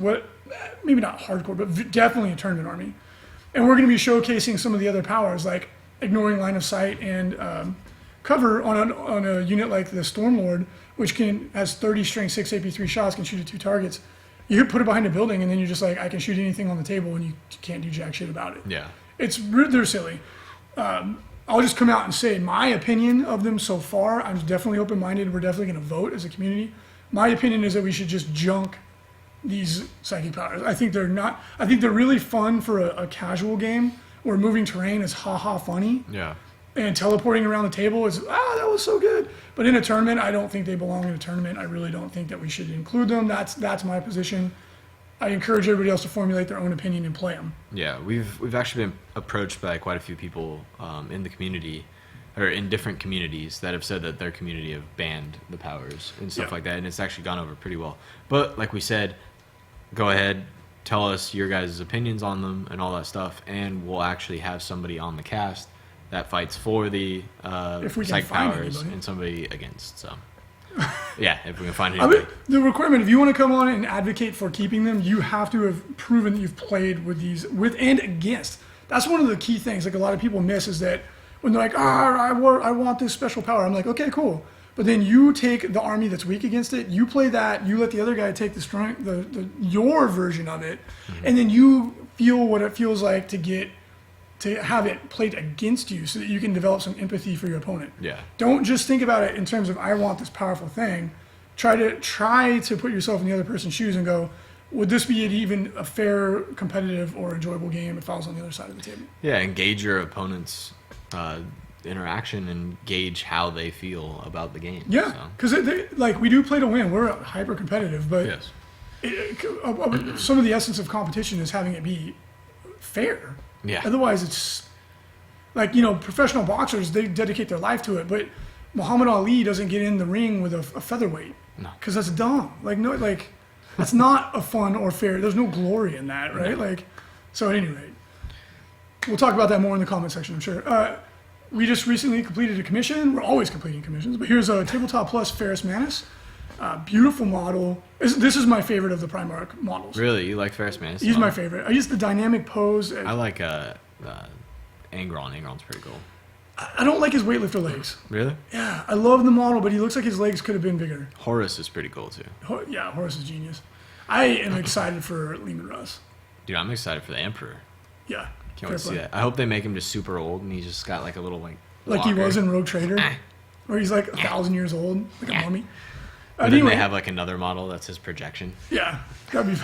maybe not hardcore, but definitely a tournament army. And we're going to be showcasing some of the other powers, like ignoring line of sight and cover on a unit like the Stormlord, which has 30 strength, 6 AP3 shots, can shoot at 2 targets. You put it behind a building, and then you're just like, I can shoot anything on the table, and you can't do jack shit about it. Yeah. They're silly. I'll just come out and say my opinion of them so far. I'm definitely open-minded. We're definitely going to vote as a community. My opinion is that we should just junk these psychic powers. I think they're not. I think they're really fun for a casual game where moving terrain is ha funny. Yeah. And teleporting around the table is, that was so good. But in a tournament, I don't think they belong in a tournament. I really don't think that we should include them. That's my position. I encourage everybody else to formulate their own opinion and play them. Yeah, we've actually been approached by quite a few people in the community, or in different communities, that have said that their community have banned the powers and stuff like that, and it's actually gone over pretty well. But like we said, go ahead, tell us your guys' opinions on them and all that stuff, and we'll actually have somebody on the cast that fights for the If we can psych find powers anybody. and somebody against. So yeah, if we can find anybody. The requirement, if you want to come on and advocate for keeping them, you have to have proven that you've played with these, with and against. That's one of the key things, like a lot of people miss, is that when they're like, I want this special power, I'm like, okay, cool. But then you take the army that's weak against it, you play that, you let the other guy take the strength, your version of it, and then you feel what it feels like to have it played against you so that you can develop some empathy for your opponent. Yeah. Don't just think about it in terms of, I want this powerful thing. Try to put yourself in the other person's shoes and go, would this be even a fair, competitive, or enjoyable game if I was on the other side of the table? Yeah, engage your opponent's interaction and gauge how they feel about the game. Yeah, because we do play to win. We're hyper competitive, but Yes. Some of the essence of competition is having it be fair. Yeah. Otherwise, it's like, professional boxers, they dedicate their life to it, but Muhammad Ali doesn't get in the ring with a featherweight. No. Because that's dumb. That's not a fun or fair. There's no glory in that, right? No. So at any rate, we'll talk about that more in the comment section, I'm sure. We just recently completed a commission. We're always completing commissions, but here's a Tabletop Plus Ferris Manus. Beautiful model. This is my favorite of the Primarch models. Really? You like Ferris Manus? He's my favorite. I use the dynamic pose. I like Angron. Angron's pretty cool. I don't like his weightlifter legs. Really? Yeah, I love the model, but he looks like his legs could have been bigger. Horus is pretty cool too. Yeah, Horace is genius. I am excited for Lehman Russ. Dude, I'm excited for the Emperor. Yeah. Can't wait to see that. I hope they make him just super old and he's just got like a little Like he walker. was in Rogue Trader, where he's like 1,000 years old, like a mummy. And then they have like another model that's his projection. Yeah, that'd be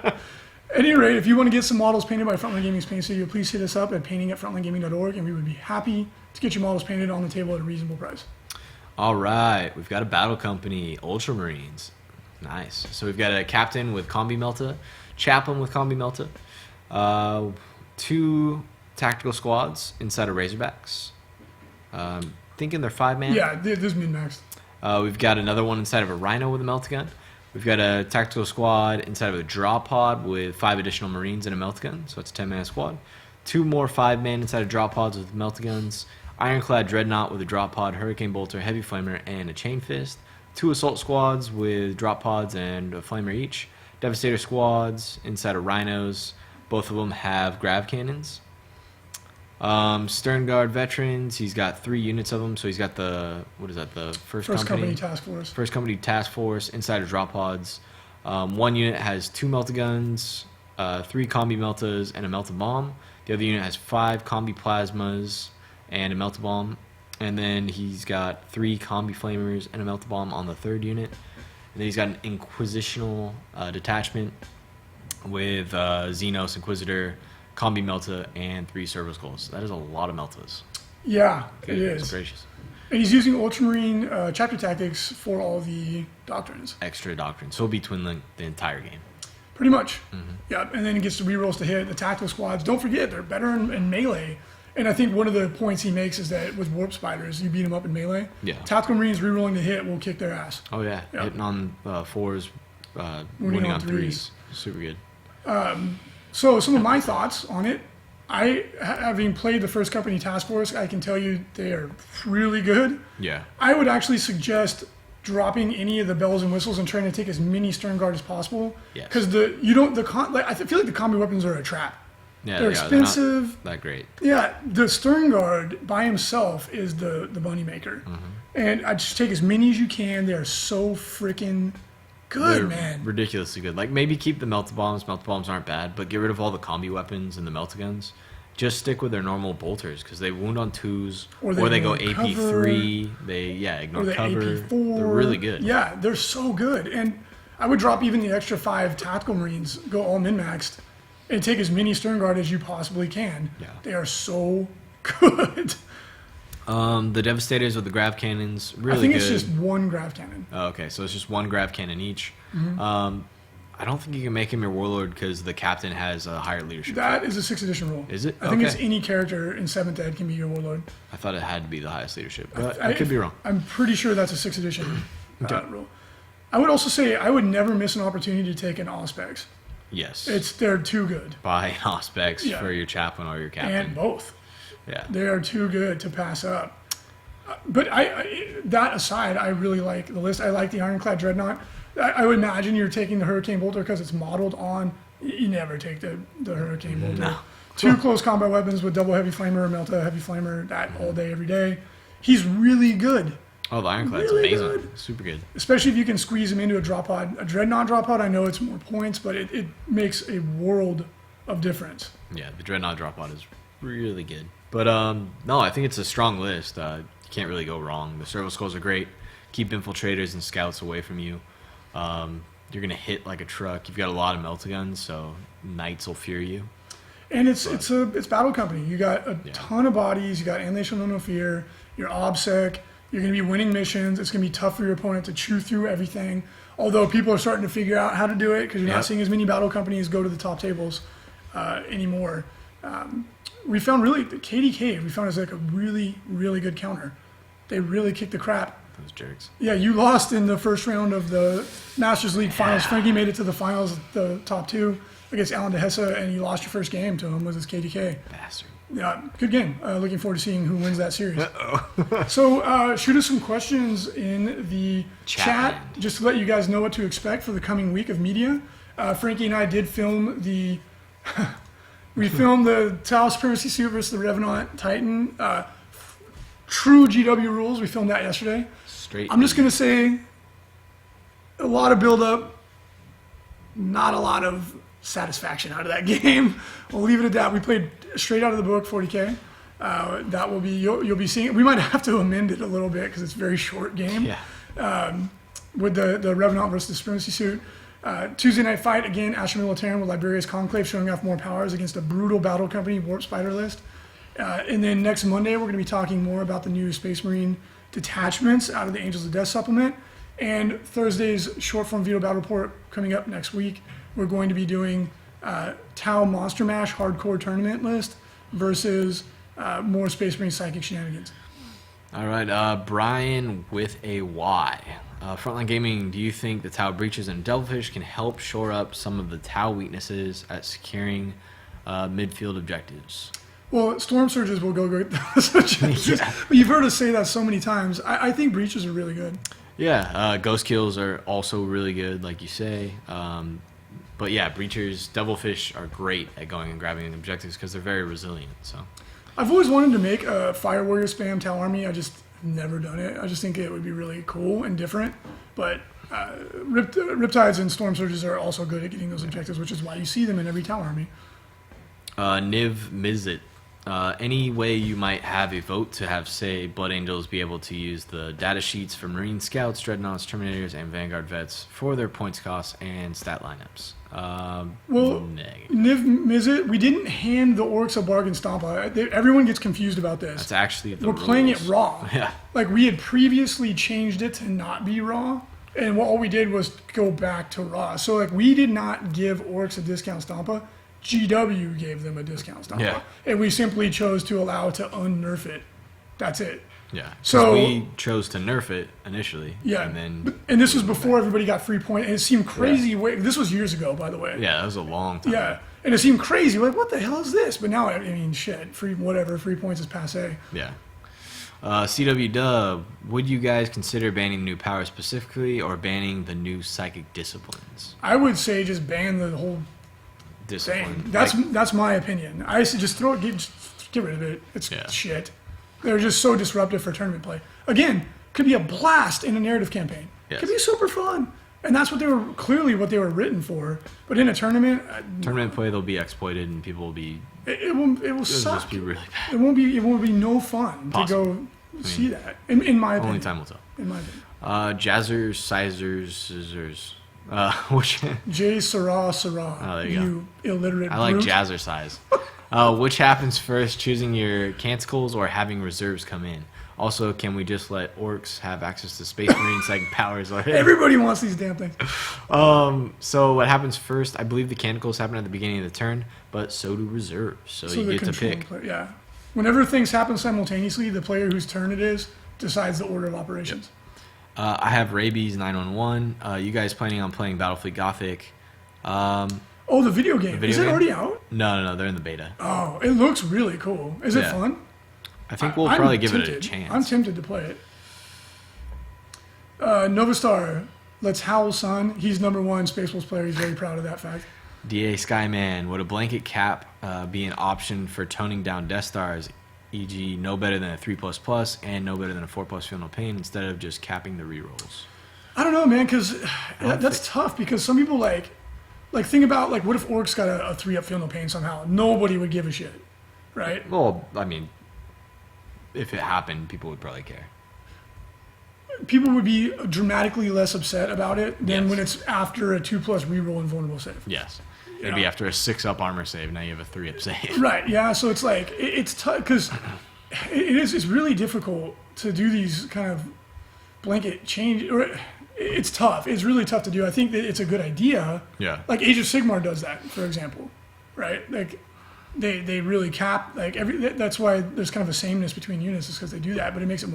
At any rate, if you want to get some models painted by Frontline Gaming's paint studio, please hit us up at painting@frontlinegaming.org, and we would be happy to get your models painted on the table at a reasonable price. All right, we've got a battle company, Ultramarines. Nice. So we've got a captain with Combi Melta, chaplain with Combi Melta, 2 tactical squads inside of Razorbacks. Thinking they're 5-man. Yeah, this is min-maxed. We've got another one inside of a Rhino with a Meltagun. We've got a tactical squad inside of a draw pod with 5 additional Marines and a Meltagun, so it's a 10-man squad. 2 more 5-man inside of draw pods with Meltaguns. Ironclad Dreadnought with a drop pod, Hurricane Bolter, Heavy Flamer, and a Chain Fist. 2 assault squads with drop pods and a Flamer each. Devastator squads inside of Rhinos. Both of them have grav cannons. Stern Guard veterans, he's got 3 units of them, so he's got the first company task force. First company task force inside of drop pods. 1 unit has 2 Meltaguns, 3 combi meltas, and a melta bomb. The other unit has 5 combi plasmas and a melta bomb. And then he's got 3 combi flamers and a melta bomb on the 3rd unit. And then he's got an inquisitional detachment with Xenos, Inquisitor, Combi Melta, and 3 Servo Skulls. That is a lot of Meltas. Yeah, it Goodness is. gracious. And he's using Ultramarine chapter tactics for all the doctrines. Extra doctrine. So he'll be twin link the entire game. Pretty much. Yeah, and then he gets the rerolls to hit the tactical squads. Don't forget, they're better in melee. And I think one of the points he makes is that with Warp Spiders, you beat them up in melee. Yeah. Tactical Marines rerolling to hit will kick their ass. Oh, yeah. Yeah. Hitting on 4s, winning on 3s. Super good. So some of my thoughts on it, having played the first company task force, I can tell you they are really good. Yeah. I would actually suggest dropping any of the bells and whistles and trying to take as many Stern Guard as possible. Yes. Because I feel like the combi weapons are a trap. Yeah, They're expensive. They're not that great. Yeah, the Stern Guard by himself is the money maker. And I just take as many as you can. They are so freaking good, They're man. ridiculously good. Like, maybe keep the Melta Bombs. Melta Bombs aren't bad, but get rid of all the combi weapons and the Melta Guns. Just stick with their normal bolters, because they wound on 2s, or they go AP3. They ignore Or the cover. AP4. They're really good. Yeah, they're so good. And I would drop even the extra 5 tactical Marines, go all min-maxed, and take as many Stern Guard as you possibly can. Yeah. They are so good. The Devastators with the grav cannons, really I think good. it's just 1 grav cannon. Oh, okay, so it's just 1 grav cannon each. Mm-hmm. I don't think you can make him your warlord because the captain has a higher leadership. That is a 6th edition rule. Is it? I think it's Okay. any character in 7th Ed can be your warlord. I thought it had to be the highest leadership, but I could be wrong. I'm pretty sure that's a 6th edition rule. I would also say I would never miss an opportunity to take an Auspex. Yes. They're too good. Buy Auspex Yeah. for your chaplain or your captain. And both. Yeah. They are too good to pass up. But that aside, I really like the list. I like the Ironclad Dreadnought. I would imagine you're taking the Hurricane Bolter because it's modeled on. You never take the Hurricane Bolter. No. 2 close combat weapons with double Heavy Flamer, Melta Heavy Flamer, that all day, every day. He's really good. Oh, the Ironclad's Really amazing. good. Super good. Especially if you can squeeze him into a drop pod. A Dreadnought drop pod, I know it's more points, but it makes a world of difference. Yeah, the Dreadnought drop pod is really good. But no, I think it's a strong list. You can't really go wrong. The Servo Skulls are great. Keep infiltrators and scouts away from you. You're gonna hit like a truck. You've got a lot of Meltaguns, so Knights will fear you. And it's Battle Company. You got a Yeah. ton of bodies. You got And They Shall Know No Fear. You're OBSEC. You're going to be winning missions. It's going to be tough for your opponent to chew through everything. Although people are starting to figure out how to do it because you're not Yep. seeing as many Battle Companies go to the top tables anymore. We found really the KDK. We found is like a really, really good counter. They really kicked the crap. Those jerks. Yeah, you lost in the first round of the Masters League Finals. Frankie made it to the finals, the top 2 against Alan DeHessa, and you lost your first game to him with his KDK. Bastard. Yeah, good game. Looking forward to seeing who wins that series. So shoot us some questions in the chat, just to let you guys know what to expect for the coming week of media. Frankie and I did film the we filmed the Tau Supremacy Suit versus the Revenant Titan. True GW rules. We filmed that yesterday. Straight. I'm just gonna say a lot of build up, not a lot of satisfaction out of that game. We'll leave it at that. We played straight out of the book, 40K. That will be you'll be seeing. We might have to amend it a little bit because it's a very short game. Yeah. With the Revenant versus the Supremacy Suit. Tuesday night fight again. Astra Militarum with Liberia's Conclave showing off more powers against a brutal battle company Warp Spider list. And then next Monday we're going to be talking more about the new Space Marine detachments out of the Angels of Death supplement. And Thursday's short form veto battle report coming up next week. We're going to be doing Tau Monster Mash hardcore tournament list versus more Space Marine psychic shenanigans. All right, Brian with a Y. Frontline Gaming, do you think the Tau breaches and Devilfish can help shore up some of the Tau weaknesses at securing midfield objectives? Well, Storm Surges will go great. Yeah. You've heard us say that so many times. I think breaches are really good. Yeah, Ghost Kills are also really good, like you say. But yeah, Breachers, Devilfish are great at going and grabbing objectives because they're very resilient. So I've always wanted to make a Fire Warrior spam Tau army. I just never done it. I just think it would be really cool and different. But Riptides and Storm Surges are also good at getting those objectives, which is why you see them in every Tau army. Niv Mizit. Any way you might have a vote to have, say, Blood Angels be able to use the data sheets for Marine Scouts, Dreadnoughts, Terminators, and Vanguard Vets for their points costs and stat lineups? Well, negative. Niv Mizzet, we didn't hand the Orcs a bargain stompa. Everyone gets confused about this. That's actually the We're rules. playing it raw. Yeah. Like, we had previously changed it to not be raw, and all we did was go back to raw. So, like, we did not give Orcs a discount stompa. GW gave them a discount stompa. Yeah. And we simply chose to allow it to unnerf it. That's it. Yeah. So we chose to nerf it initially. Yeah. And this was before everybody got free point, and it seemed crazy. This was years ago, by the way. yeah, that was a long time. Yeah. And it seemed crazy. We're like, what the hell is this? But now, I mean, shit. Free points is passe. Yeah. CW Dub, would you guys consider banning new powers specifically or banning the new psychic disciplines? I would say just ban the whole Discipline. thing. That's my opinion. I say just get rid of it. It's shit. They're just so disruptive for tournament play. Again, could be a blast in a narrative campaign. Yes. Could be super fun. And that's what they were written for. But in a tournament, Tournament play, they'll be exploited and people will be. it will It'll suck. just be really bad. It won't be no fun Possible. to go see that. In my opinion. Only time will tell. In my opinion. Jazzers, Sizers, Scissors. Which J. Sarah. Oh, there you illiterate I like brute. Jazzercise. Which happens first, choosing your canticles or having reserves come in? Also, can we just let orcs have access to Space Marine psychic powers already? Everybody wants these damn things. So what happens first? I believe the canticles happen at the beginning of the turn, but so do reserves. So you the get to controlling pick. player- yeah. Whenever things happen simultaneously, the player whose turn it is decides the order of operations. I have Rabies 911. You guys planning on playing Battlefleet Gothic? Oh, the video game. video Is it game? already out? No, they're in the beta. Oh, it looks really cool. Is it Yeah. fun? I think we'll I'm probably give it a tempted. chance. I'm tempted to play it. Novastar, let's howl, son. He's #1 Space Wolves player. He's very proud of that fact. DA Skyman, would a blanket cap be an option for toning down Death Stars, e.g. no better than a 3++ and no better than a 4+ Feel No Pain, instead of just capping the rerolls? I don't know, man, because that's tough. Because some people like think about what if Orcs got a 3-up Feel No Pain somehow? Nobody would give a shit, right? Well, I mean, if it happened, people would probably care. People would be dramatically less upset about it than Yes. when it's after a 2+ reroll and vulnerable save. Yes. It'd be after a 6-up armor save, now you have a 3-up save. Right, yeah, so it's it's tough because it's really difficult to do these kind of blanket change. Or it's tough. It's really tough to do. I think that it's a good idea. Yeah. Like Age of Sigmar does that, for example, right? Like they really cap that's why there's kind of a sameness between units is because they do that, but it makes it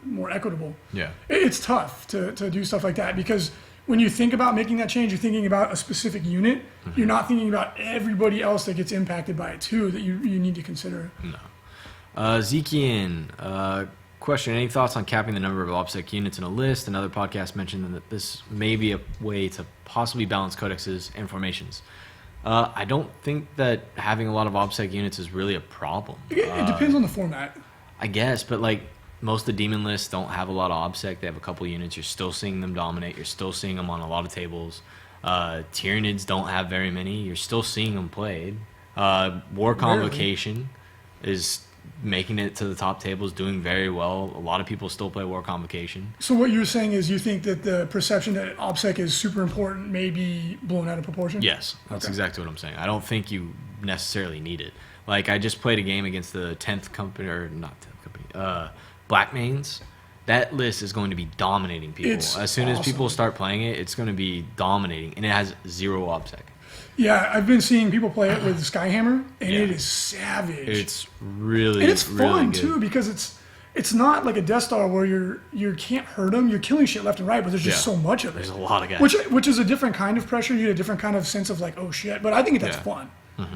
more equitable. Yeah. It's tough to do stuff like that because when you think about making that change, you're thinking about a specific unit. Mm-hmm. You're not thinking about everybody else that gets impacted by it too that you need to consider. No. Zekian, question, any thoughts on capping the number of OPSEC units in a list? Another podcast mentioned that this may be a way to possibly balance codexes and formations. I don't think that having a lot of OPSEC units is really a problem. It depends on the format. I guess, but most of the demon lists don't have a lot of OBSEC. They have a couple units. You're still seeing them dominate. You're still seeing them on a lot of tables. Tyranids don't have very many. You're still seeing them played. War Convocation is making it to the top tables, doing very well. A lot of people still play War Convocation. So what you're saying is you think that the perception that OPSEC is super important may be blown out of proportion? Yes, that's exactly what I'm saying. I don't think you necessarily need it. Like, I just played a game against the 10th company, or not 10th company, Black Mains. That list is going to be dominating people. As soon as people start playing it, it's going to be dominating, and it has 0 OPSEC. Yeah, I've been seeing people play it with Skyhammer, and it is savage. It's really, and it's fun really too, because it's not like a Death Star where you can't hurt them. You're killing shit left and right, but there's just so much of it. There's a lot of guys. Which is a different kind of pressure. You get a different kind of sense of like, oh shit. But I think that's fun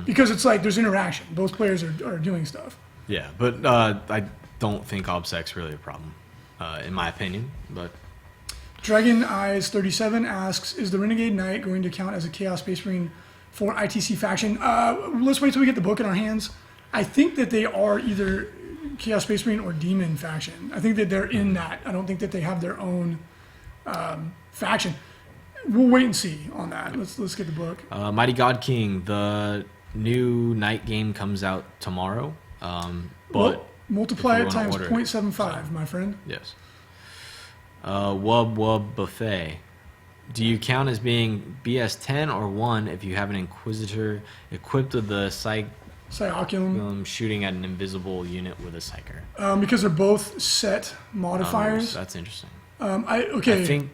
because it's like there's interaction. Both players are doing stuff. Yeah, but I don't think OPSEC's really a problem, in my opinion. But Dragon Eyes 37 asks, is the Renegade Knight going to count as a Chaos Space Marine for ITC faction? Let's wait till we get the book in our hands. I think that they are either Chaos Space Marine or Demon faction. I think that they're in that. I don't think that they have their own faction. We'll wait and see on that. Let's get the book. Mighty God King, the new Knight game comes out tomorrow. But multiply it times 0.75, my friend. Yes. Wub Buffet. Do you count as being BS 10 or 1 if you have an Inquisitor equipped with the Psyoculum shooting at an invisible unit with a Psyker? Because they're both set modifiers. That's interesting. I think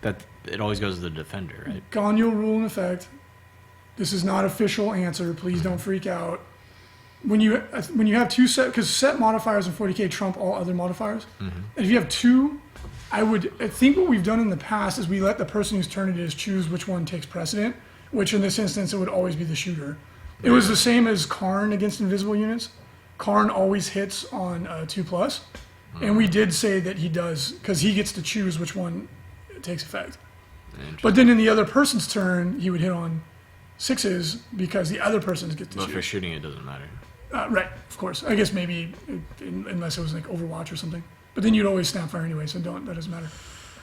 that it always goes to the Defender, right? Ganyo rule in effect. This is not official answer. Please don't freak out. When you have two set, because set modifiers in 40k trump all other modifiers. And if you have two, I think what we've done in the past is we let the person whose turn it is choose which one takes precedent, which in this instance it would always be the shooter. It was the same as Karn against invisible units. Karn always hits on 2+, and we did say that he does, because he gets to choose which one takes effect. But then in the other person's turn, he would hit on 6s because the other person gets to choose. But for shooting, it doesn't matter. Right, of course. I guess maybe unless it was like Overwatch or something. But then you'd always snapfire anyway, so that doesn't matter.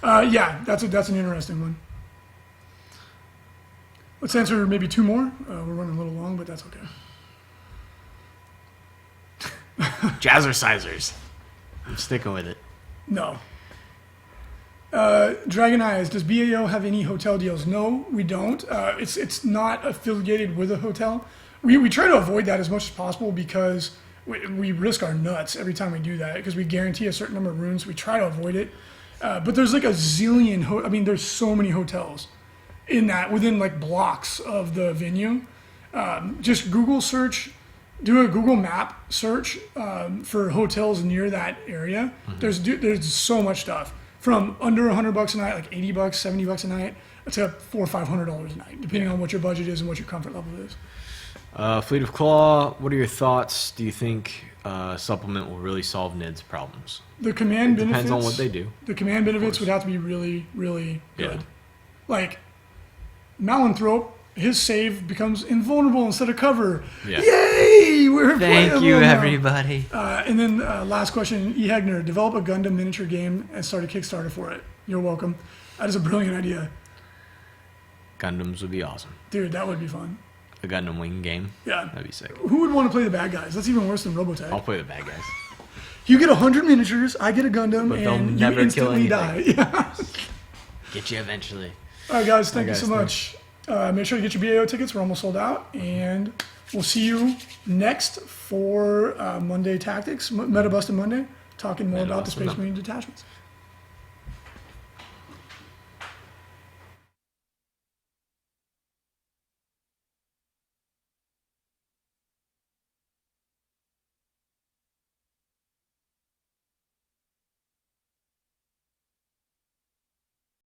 Yeah, that's an interesting one. Let's answer maybe 2 more. We're running a little long, but that's okay. Jazzercisers. I'm sticking with it. No. Dragon Eyes, does BAO have any hotel deals? No, we don't. It's not affiliated with a hotel. We try to avoid that as much as possible because we risk our nuts every time we do that because we guarantee a certain number of rooms. We try to avoid it. But there's like a zillion, there's so many hotels in that within like blocks of the venue. Just Google search, do a Google map search for hotels near that area. There's so much stuff from under $100 a night, like $80, $70 a night, to $400 or $500 a night, depending on what your budget is and what your comfort level is. Fleet of Claw, what are your thoughts? Do you think supplement will really solve NID's problems? The command benefits depends on what they do. The command benefits would have to be really, really good. Yeah. Like Malanthrope, his save becomes invulnerable instead of cover. Yeah. Yay! We're Thank you, now. everybody. And then last question, E. Hegner, develop a Gundam miniature game and start a Kickstarter for it. You're welcome. That is a brilliant idea. Gundams would be awesome. Dude, that would be fun. A Gundam wing game. Yeah. That'd be sick. Who would want to play the bad guys? That's even worse than Robotech. I'll play the bad guys. You get 100 miniatures, I get a Gundam, But they'll and never you instantly kill die. Yeah. Get you eventually. All right, guys, thank you so much. Make sure to get your BAO tickets. We're almost sold out. And we'll see you next for Monday Tactics, Meta Busted Monday, talking more about the Space Marine detachments.